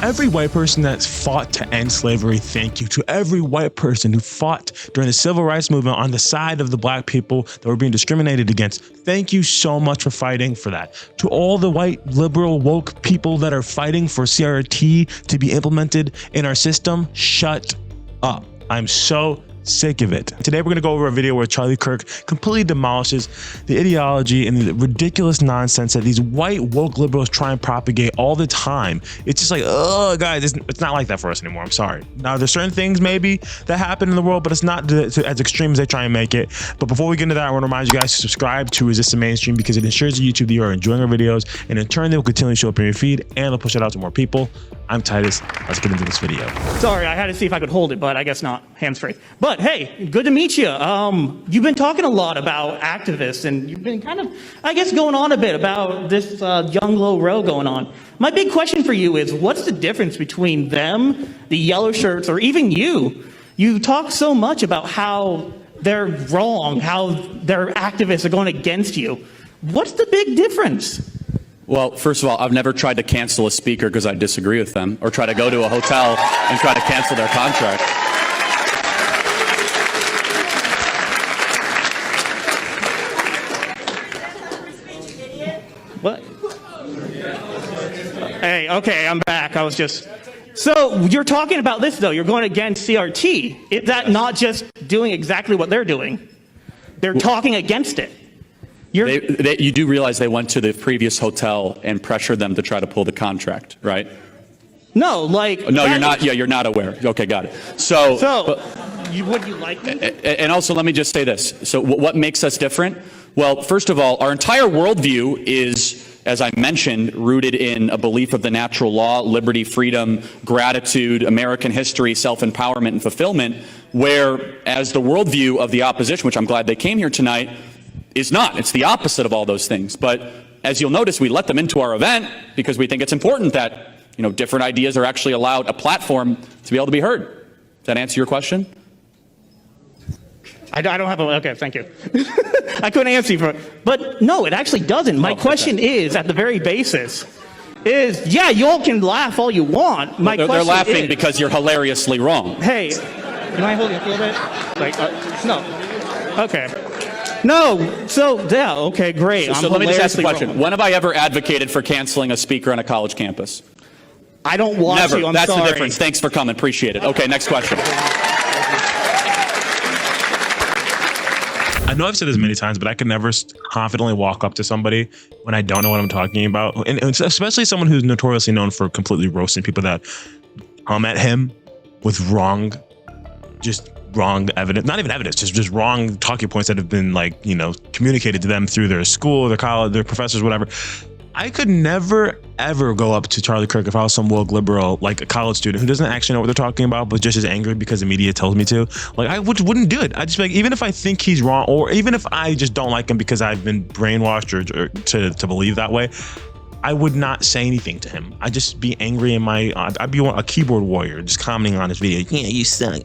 Every white person that's fought to end slavery, thank you. To every white person who fought during the civil rights movement on the side of the black people that were being discriminated against, thank you so much for fighting for that. To all the white, liberal, woke people that are fighting for CRT to be implemented in our system, shut up. I'm so sick of it. Today we're going to go over a video where Charlie Kirk completely demolishes the ideology and the ridiculous nonsense that these white woke liberals try and propagate all the time. It's just like, oh guys, it's not like that for us anymore. I'm sorry. Now there's certain things maybe that happen in the world, but it's not as extreme as they try and make it. But before we get into that, I want to remind you guys to subscribe to Resist the Mainstream because it ensures that YouTube you are enjoying our videos, and in turn they will continually show up in your feed and they'll push it out to more people. I'm Titus. Let's get into this video. Sorry, I had to see if I could hold it, but I guess not. Hands free. But hey, good to meet you. You've been talking a lot about activists, and you've been kind of, I guess, going on a bit about this young low row going on. My big question for you is, what's the difference between them, the yellow shirts, or even you? You talk so much about how they're wrong, how their activists are going against you. What's the big difference? Well, first of all, I've never tried to cancel a speaker because I disagree with them, or try to go to a hotel and try to cancel their contract. What? Hey, okay, I'm back. I was just... So, you're talking about this, though. You're going against CRT. Is that not just doing exactly what they're doing? They're talking against it. You do realize they went to the previous hotel and pressured them to try to pull the contract, right? No, like... No, you're not. Yeah, you're not aware. Okay, got it. Would you like me? And also, let me just say this. So what makes us different? Well, first of all, our entire worldview is, as I mentioned, rooted in a belief of the natural law, liberty, freedom, gratitude, American history, self-empowerment, and fulfillment, whereas the worldview of the opposition, which I'm glad they came here tonight, is not. It's the opposite of all those things. But as you'll notice, we let them into our event because we think it's important that, different ideas are actually allowed a platform to be able to be heard. Does that answer your question? I don't have a... Okay, thank you. I couldn't answer you for it. But no, it actually doesn't. My question is, at the very basis, yeah, you all can laugh all you want. They're laughing because you're hilariously wrong. Hey, can I hold you a little bit? No. Okay. No, so, yeah, okay, great. So let me just ask a question. When have I ever advocated for canceling a speaker on a college campus? I don't want Never. to, I'm That's sorry. the difference. Thanks for coming. Appreciate it. Okay, next question. I know I've said this many times, but I can never confidently walk up to somebody when I don't know what I'm talking about. And especially someone who's notoriously known for completely roasting people that come at him with wrong evidence, not even evidence, just wrong talking points that have been communicated to them through their school, their college, their professors, whatever. I could never, ever go up to Charlie Kirk if I was some woke liberal, like a college student who doesn't actually know what they're talking about, but just is angry because the media tells me to. Like, I wouldn't do it. I'd just be like, even if I think he's wrong, or even if I just don't like him because I've been brainwashed or to believe that way, I would not say anything to him. I'd just be angry I'd be a keyboard warrior, just commenting on his video. Yeah, you suck.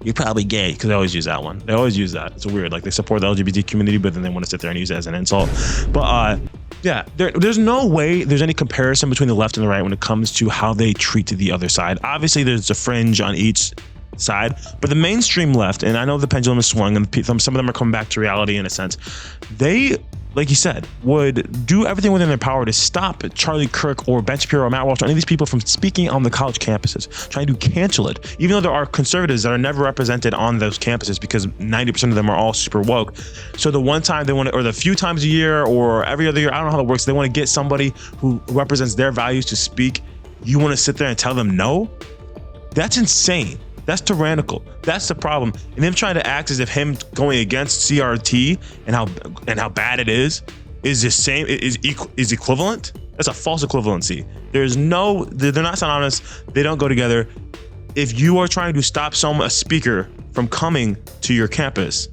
You're probably gay, because they always use that one. They always use that. It's weird. Like, they support the LGBT community, but then they want to sit there and use it as an insult. But yeah, there's no way there's any comparison between the left and the right when it comes to how they treat the other side. Obviously, there's a fringe on each side, but the mainstream left, and I know the pendulum is swung, and some of them are coming back to reality in a sense. They, like you said, would do everything within their power to stop Charlie Kirk or Ben Shapiro or Matt Walsh or any of these people from speaking on the college campuses, trying to cancel it, even though there are conservatives that are never represented on those campuses because 90% of them are all super woke. So the one time they want to, or the few times a year or every other year, I don't know how that works, they want to get somebody who represents their values to speak. You want to sit there and tell them no? That's insane. That's tyrannical. That's the problem. And them trying to act as if him going against CRT and how bad it is the same, is equivalent. That's a false equivalency. They're not synonymous. They don't go together. If you are trying to stop a speaker from coming to your campus,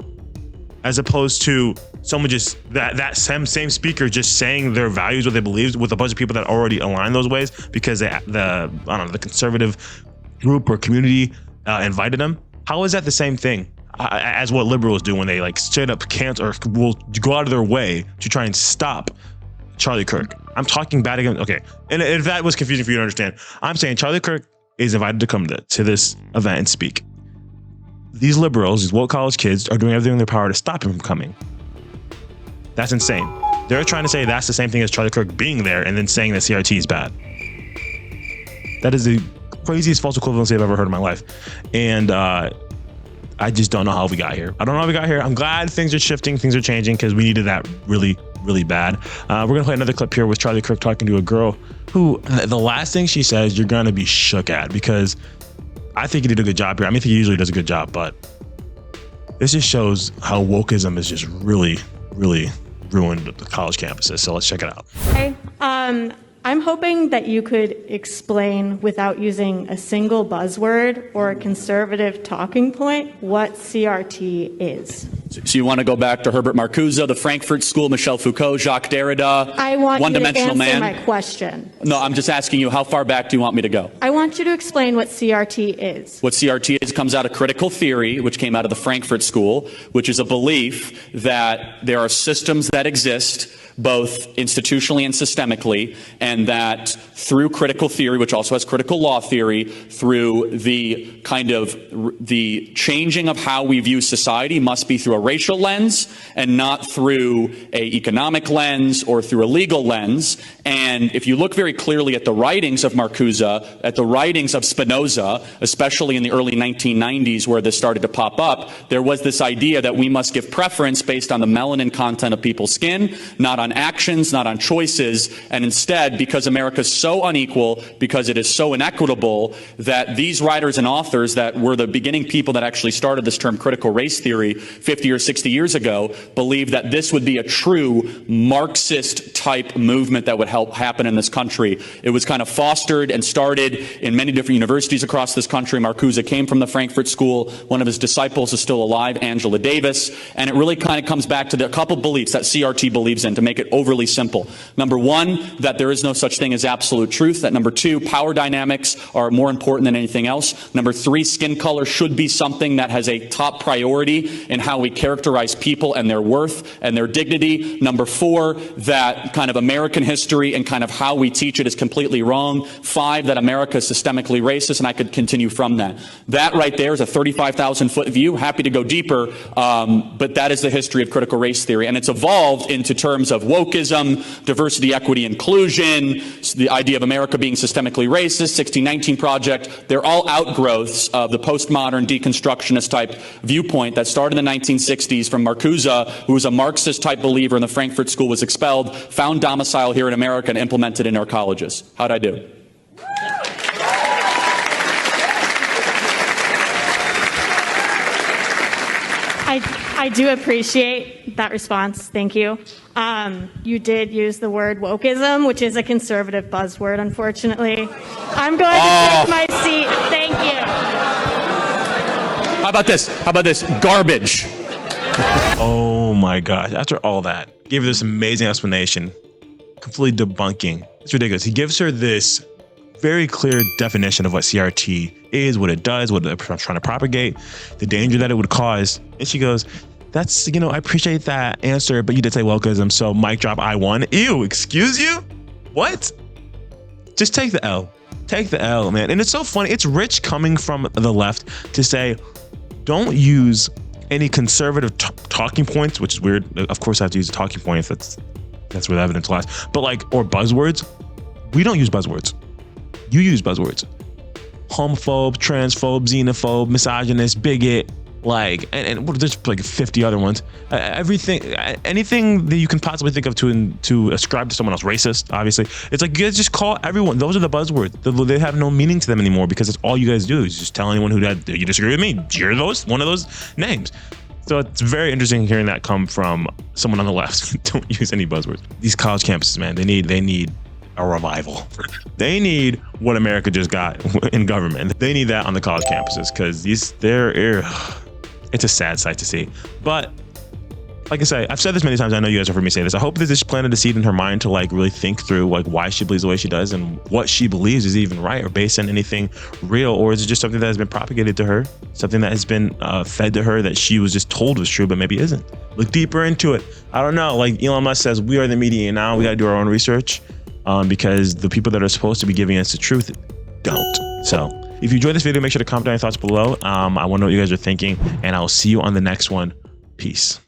as opposed to someone just that same speaker just saying their values, what they believe, with a bunch of people that already align those ways because the conservative group or community invited them. How is that the same thing as what liberals do when they straight up can't or will go out of their way to try and stop Charlie Kirk? I'm talking bad again. Okay. And if that was confusing for you to understand, I'm saying Charlie Kirk is invited to come to this event and speak. These liberals, these woke college kids, are doing everything in their power to stop him from coming. That's insane. They're trying to say that's the same thing as Charlie Kirk being there and then saying that CRT is bad. That is the craziest false equivalency I've ever heard in my life. And I just don't know how we got here. I don't know how we got here. I'm glad things are shifting, things are changing, because we needed that really, really bad. We're going to play another clip here with Charlie Kirk talking to a girl who the last thing she says, you're going to be shook at, because I think he did a good job here. I mean, I think he usually does a good job, but this just shows how wokeism is just really, really ruined the college campuses. So let's check it out. Hey, I'm hoping that you could explain, without using a single buzzword or a conservative talking point, what CRT is. So you want to go back to Herbert Marcuse, the Frankfurt School, Michel Foucault, Jacques Derrida, I want you to answer man? my question. No, I'm just asking you, how far back do you want me to go? I want you to explain what CRT is. What CRT is comes out of critical theory, which came out of the Frankfurt School, which is a belief that there are systems that exist both institutionally and systemically, and that through critical theory, which also has critical law theory, through the kind of the changing of how we view society must be through a racial lens and not through a economic lens or through a legal lens. And if you look very clearly at the writings of Marcuse, at the writings of Spinoza, especially in the early 1990s where this started to pop up, there was this idea that we must give preference based on the melanin content of people's skin, not on actions, not on choices, and instead, because America's so unequal, because it is so inequitable, that these writers and authors that were the beginning people that actually started this term critical race theory 50 or 60 years ago believed that this would be a true Marxist type movement that would help happen in this country. It was kind of fostered and started in many different universities across this country. Marcuse came from the Frankfurt School. One of his disciples is still alive, Angela Davis, and it really kind of comes back to the couple beliefs that CRT believes in, to make it overly simple. Number one, that there is no such thing as absolute truth. That number two, power dynamics are more important than anything else. Number three, skin color should be something that has a top priority in how we characterize people and their worth and their dignity. Number four, that kind of American history and kind of how we teach it is completely wrong. Five, that America is systemically racist, and I could continue from that. That right there is a 35,000-foot view. Happy to go deeper, but that is the history of critical race theory, and it's evolved into terms of wokeism, diversity, equity, inclusion, the idea of America being systemically racist, 1619 Project. They're all outgrowths of the postmodern deconstructionist type viewpoint that started in the 1960s from Marcuse, who was a Marxist type believer in the Frankfurt School, was expelled, found domicile here in America, and implemented in our colleges. How'd I do? I do appreciate that response. Thank you. You did use the word wokeism, which is a conservative buzzword, unfortunately. I'm going to take my seat. Thank you. How about this? How about this? Garbage. Oh my gosh. After all that, gave her this amazing explanation, completely debunking. It's ridiculous. He gives her this very clear definition of what CRT is, what it does, what it's trying to propagate, the danger that it would cause. And she goes, that's, I appreciate that answer, but you did say wokeism, so mic drop, I won. Ew, excuse you? What? Just take the L. Take the L, man. And it's so funny. It's rich coming from the left to say, don't use any conservative talking points, which is weird. Of course I have to use a talking point if that's where the evidence lies. But or buzzwords. We don't use buzzwords. You use buzzwords. Homophobe, transphobe, xenophobe, misogynist, bigot, and there's 50 other ones. Anything that you can possibly think of to ascribe to someone else, racist, obviously. It's like, you guys just call everyone. Those are the buzzwords. They have no meaning to them anymore, because it's all you guys do is just tell anyone you disagree with me. You're one of those names. So it's very interesting hearing that come from someone on the left. Don't use any buzzwords. These college campuses, man, they need a revival. They need what America just got in government. They need that on the college campuses, because it's a sad sight to see. But like I say, I've said this many times. I know you guys have heard me say this. I hope that this planted a seed in her mind to really think through why she believes the way she does, and what she believes is even right or based on anything real, or is it just something that has been propagated to her, something that has been fed to her that she was just told was true, but maybe isn't. Look deeper into it. I don't know. Like Elon Musk says, we are the media now. We got to do our own research. because the people that are supposed to be giving us the truth don't. So if you enjoyed this video, make sure to comment down your thoughts below. I want to know what you guys are thinking, and I will see you on the next one. Peace.